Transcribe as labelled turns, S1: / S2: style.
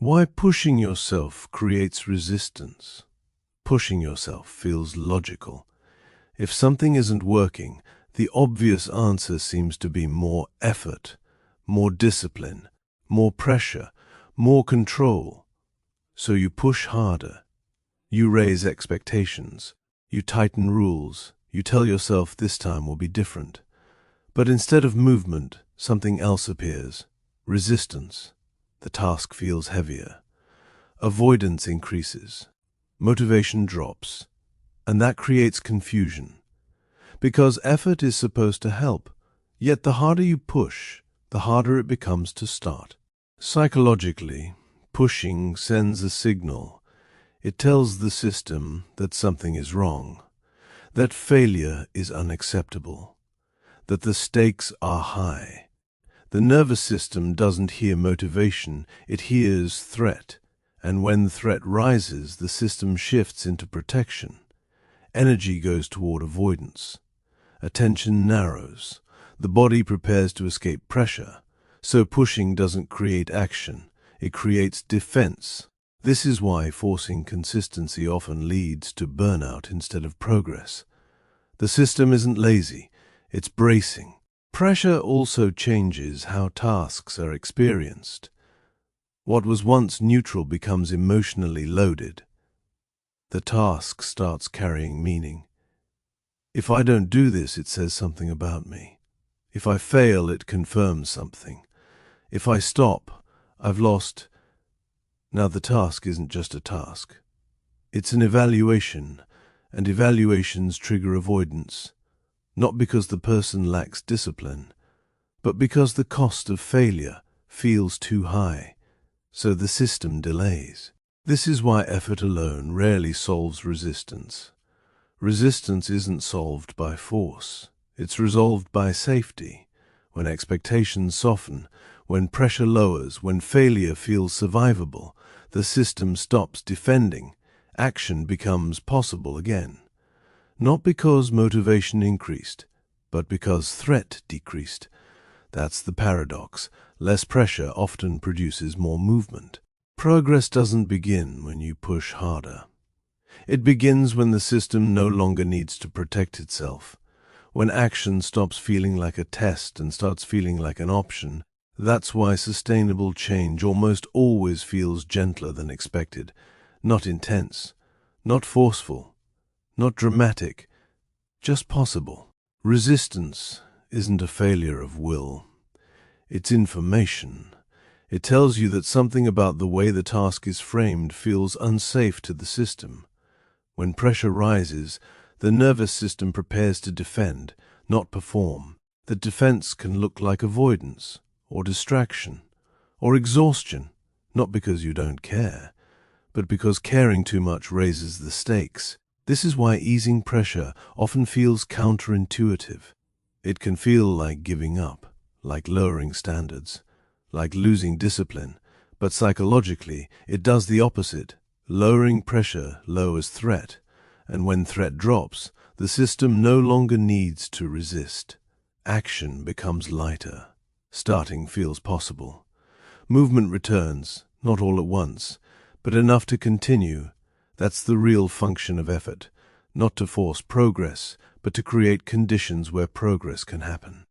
S1: Why pushing yourself creates resistance. Pushing yourself feels logical. If something isn't working, the obvious answer seems to be more effort, more discipline, more pressure, more control. So you push harder. You raise expectations. You tighten rules. You tell yourself this time will be different. But instead of movement, something else appears. Resistance. The task feels heavier. Avoidance increases. Motivation drops. And that creates confusion. Because effort is supposed to help, yet the harder you push, the harder it becomes to start. Psychologically, pushing sends a signal. It tells the system that something is wrong, that failure is unacceptable, that the stakes are high. The nervous system doesn't hear motivation, it hears threat, and when threat rises, the system shifts into protection. Energy goes toward avoidance. Attention narrows. The body prepares to escape pressure. So pushing doesn't create action, it creates defense. This is why forcing consistency often leads to burnout instead of progress. The system isn't lazy, it's bracing. Pressure also changes how tasks are experienced. What was once neutral becomes emotionally loaded. The task starts carrying meaning. If I don't do this, it says something about me. If I fail, it confirms something. If I stop, I've lost. Now the task isn't just a task. It's an evaluation, and evaluations trigger avoidance. Not because the person lacks discipline, but because the cost of failure feels too high, so the system delays. This is why effort alone rarely solves resistance. Resistance isn't solved by force. It's resolved by safety. When expectations soften, when pressure lowers, when failure feels survivable, the system stops defending. Action becomes possible again. Not because motivation increased, but because threat decreased. That's the paradox. Less pressure often produces more movement. Progress doesn't begin when you push harder. It begins when the system no longer needs to protect itself. When action stops feeling like a test and starts feeling like an option. That's why sustainable change almost always feels gentler than expected. Not intense, not forceful, not dramatic, just possible. Resistance isn't a failure of will. It's information. It tells you that something about the way the task is framed feels unsafe to the system. When pressure rises, the nervous system prepares to defend, not perform. The defense can look like avoidance, or distraction, or exhaustion, not because you don't care, but because caring too much raises the stakes. This is why easing pressure often feels counterintuitive. It can feel like giving up, like lowering standards, like losing discipline, but psychologically it does the opposite. Lowering pressure lowers threat, and when threat drops, the system no longer needs to resist. Action becomes lighter. Starting feels possible. Movement returns, not all at once, but enough to continue. That's the real function of effort, not to force progress, but to create conditions where progress can happen.